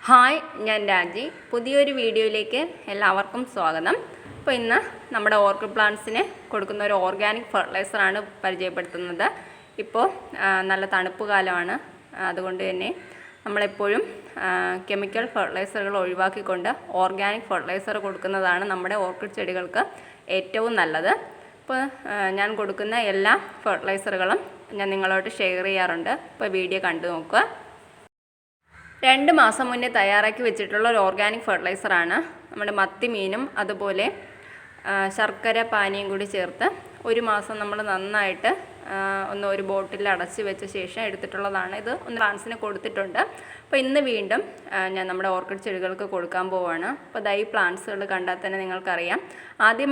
Hi, ഞാൻ രാജി. പുതിയൊരു വീഡിയോയിലേക്ക് എല്ലാവർക്കും സ്വാഗതം. അപ്പോൾ ഇന്ന് നമ്മുടെ ഓർക്കിഡ് പ്ലാന്റ്സിന് കൊടുക്കുന്ന ഒരു ഓർഗാനിക് ഫെർട്ടിലൈസറാണ് പരിചയപ്പെടുത്തുന്നത്. ഇപ്പോൾ നല്ല തണുപ്പ് കാലമാണ്, അതുകൊണ്ട് തന്നെ നമ്മളെപ്പോഴും കെമിക്കൽ ഫെർട്ടിലൈസറുകൾ ഒഴിവാക്കിക്കൊണ്ട് ഓർഗാനിക് ഫെർട്ടിലൈസർ കൊടുക്കുന്നതാണ് നമ്മുടെ ഓർക്കിഡ് ചെടികൾക്ക് ഏറ്റവും നല്ലത്. ഇപ്പോൾ ഞാൻ കൊടുക്കുന്ന എല്ലാ ഫെർട്ടിലൈസറുകളും ഞാൻ നിങ്ങളോട് ഷെയർ ചെയ്യാറുണ്ട്. ഇപ്പോൾ വീഡിയോ കണ്ടു നോക്കുക. 2 മാസം മുന്നേ തയ്യാറാക്കി വെച്ചിട്ടുള്ള ഒരു ഓർഗാനിക് ഫെർട്ടിലൈസറാണ്. നമ്മുടെ മത്തി മീനും അതുപോലെ ശർക്കര പാനിയും കൂടി ചേർത്ത് 1 മാസം നമ്മൾ നന്നായിട്ട് ഒരു ബോട്ടിൽ അടച്ച് വെച്ച ശേഷം എടുത്തിട്ടുള്ളതാണ്. ഇത് പ്ലാന്റ്സിന് കൊടുത്തിട്ടുണ്ട്. അപ്പോൾ ഇന്ന് വീണ്ടും ഞാൻ നമ്മുടെ ഓർക്കിഡ് ചെടികൾക്ക് കൊടുക്കാൻ പോവുകയാണ്. അപ്പോൾ ഈ പ്ലാന്റ്സുകൾ കണ്ടാൽ തന്നെ നിങ്ങൾക്കറിയാം. ആദ്യം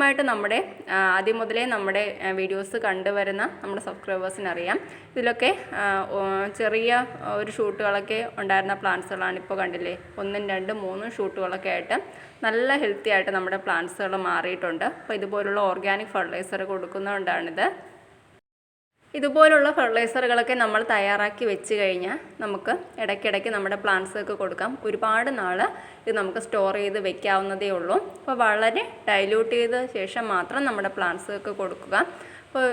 മുതലേ നമ്മുടെ വീഡിയോസ് കണ്ടുവരുന്ന നമ്മുടെ സബ്സ്ക്രൈബേഴ്സിനറിയാം. ഇതിലൊക്കെ ചെറിയ ഒരു ഷൂട്ടുകളൊക്കെ ഉണ്ടായിരുന്ന പ്ലാന്റ്സുകളാണ്. ഇപ്പോൾ കണ്ടില്ലേ, 1, 2, 3 ഷൂട്ടുകളൊക്കെ ആയിട്ട് നല്ല ഹെൽത്തി ആയിട്ട് നമ്മുടെ പ്ലാന്റ്സുകൾ മാറിയിട്ടുണ്ട്. അപ്പോൾ ഇതുപോലുള്ള ഓർഗാനിക് ഫെർട്ടിലൈസർ കൊടുക്കുന്നതുകൊണ്ടാണിത്. ഇതുപോലുള്ള ഫെർട്ടിലൈസറുകളൊക്കെ നമ്മൾ തയ്യാറാക്കി വെച്ച് കഴിഞ്ഞാൽ നമുക്ക് ഇടയ്ക്കിടയ്ക്ക് നമ്മുടെ പ്ലാന്റ്സൊക്കെ കൊടുക്കാം. ഒരുപാട് നാൾ ഇത് നമുക്ക് സ്റ്റോർ ചെയ്ത് വെക്കാവുന്നതേ ഉള്ളൂ. അപ്പോൾ വളരെ ഡൈല്യൂട്ട് ചെയ്ത ശേഷം മാത്രം നമ്മുടെ പ്ലാന്റ്സൊക്കെ കൊടുക്കുക. അപ്പോൾ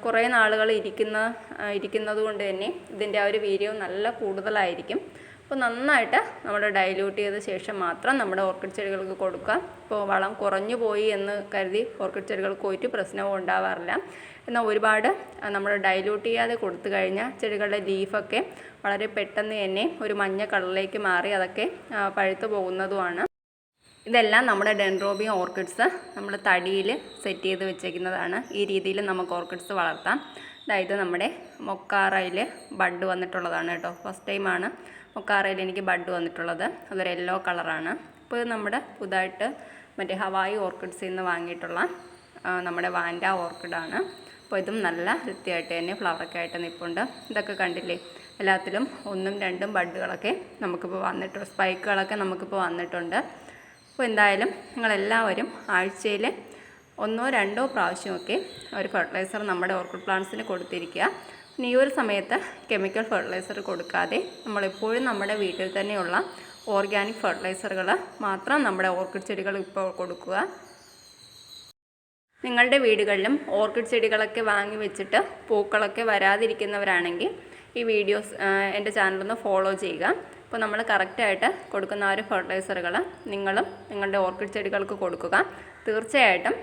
കുറേ നാളുകൾ ഇരിക്കുന്നത് കൊണ്ട് തന്നെ ഇതിൻ്റെ ആ ഒരു വീര്യം നല്ല കൂടുതലായിരിക്കും. അപ്പോൾ നന്നായിട്ട് നമ്മൾ ഡൈല്യൂട്ട് ചെയ്ത ശേഷം മാത്രം നമ്മുടെ ഓർക്കിഡ് ചെടികൾക്ക് കൊടുക്കുക. ഇപ്പോൾ വളം കുറഞ്ഞു പോയി എന്ന് കരുതി ഓർക്കിഡ് ചെടികൾക്ക് ഒരു പ്രശ്നവും ഉണ്ടാവാറില്ല. എന്നാൽ ഒരുപാട് നമ്മൾ ഡൈല്യൂട്ട് ചെയ്യാതെ കൊടുത്തു കഴിഞ്ഞാൽ ചെടികളുടെ ലീഫൊക്കെ വളരെ പെട്ടെന്ന് തന്നെ ഒരു മഞ്ഞ കളറിലേക്ക് മാറി അതൊക്കെ പഴുത്തു പോകുന്നതുമാണ്. ഇതെല്ലാം നമ്മുടെ ഡെൻഡ്രോബിയം ഓർക്കിഡ്സ് നമ്മൾ തടിയിൽ സെറ്റ് ചെയ്ത് വെച്ചേക്കുന്നതാണ്. ഈ രീതിയിൽ നമുക്ക് ഓർക്കിഡ്സ് വളർത്താം. അതായത് നമ്മുടെ മൊക്കാറയിൽ ബഡ് വന്നിട്ടുള്ളതാണ് കേട്ടോ. ഫസ്റ്റ് ടൈമാണ് മൊക്കാറയിൽ എനിക്ക് ബഡ് വന്നിട്ടുള്ളത്. അതൊരു യെല്ലോ കളറാണ്. ഇപ്പോൾ ഇത് നമ്മുടെ പുതുതായിട്ട് മറ്റേ ഹവായി ഓർക്കിഡ്സിൽ നിന്ന് വാങ്ങിയിട്ടുള്ള നമ്മുടെ വാൻഡ ഓർക്കിഡാണ്. അപ്പോൾ ഇതും നല്ല വൃത്തിയായിട്ട് തന്നെ ഫ്ലവറൊക്കെ ആയിട്ട് നിൽപ്പുണ്ട്. ഇതൊക്കെ കണ്ടില്ലേ, എല്ലാത്തിലും 1ഉം 2ഉം ബഡുകളൊക്കെ നമുക്കിപ്പോൾ വന്നിട്ടുണ്ട്, സ്പൈക്കുകളൊക്കെ നമുക്കിപ്പോൾ വന്നിട്ടുണ്ട്. അപ്പോൾ എന്തായാലും നിങ്ങളെല്ലാവരും ആഴ്ചയിൽ 1ഓ 2ഓ പ്രാവശ്യമൊക്കെ ഒരു ഫെർട്ടിലൈസർ നമ്മുടെ ഓർക്കിഡ് പ്ലാന്റ്സിന് കൊടുത്തിരിക്കുക. പിന്നെ ഈ ഒരു സമയത്ത് കെമിക്കൽ ഫെർട്ടിലൈസർ കൊടുക്കാതെ നമ്മളെപ്പോഴും നമ്മുടെ വീട്ടിൽ തന്നെയുള്ള ഓർഗാനിക് ഫെർട്ടിലൈസറുകൾ മാത്രം നമ്മുടെ ഓർക്കിഡ് ചെടികൾ ഇപ്പോൾ കൊടുക്കുക. നിങ്ങളുടെ വീടുകളിലും ഓർക്കിഡ് ചെടികളൊക്കെ വാങ്ങി വെച്ചിട്ട് പൂക്കളൊക്കെ വരാതിരിക്കുന്നവരാണെങ്കിൽ ഈ വീഡിയോസ് എൻ്റെ ചാനലൊന്ന് ഫോളോ ചെയ്യുക. അപ്പോൾ നമ്മൾ കറക്റ്റായിട്ട് കൊടുക്കുന്ന ആ ഒരു ഫെർട്ടിലൈസറുകൾ നിങ്ങളും നിങ്ങളുടെ ഓർക്കിഡ് ചെടികൾക്ക് കൊടുക്കുക. തീർച്ചയായിട്ടും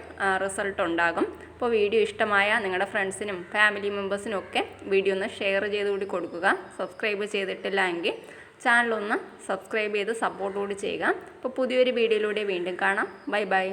റിസൾട്ട് ഉണ്ടാകും. അപ്പോൾ വീഡിയോ ഇഷ്ടമായ നിങ്ങളുടെ ഫ്രണ്ട്സിനും ഫാമിലി മെമ്പേഴ്സിനും ഒക്കെ വീഡിയോ ഒന്ന് ഷെയർ ചെയ്ത് കൂടി കൊടുക്കുക. സബ്സ്ക്രൈബ് ചെയ്തിട്ടില്ല എങ്കിൽ ചാനലൊന്ന് സബ്സ്ക്രൈബ് ചെയ്ത് സപ്പോർട്ട് കൂടി ചെയ്യുക. അപ്പോൾ പുതിയൊരു വീഡിയോയിലൂടെ വീണ്ടും കാണാം. Bye bye.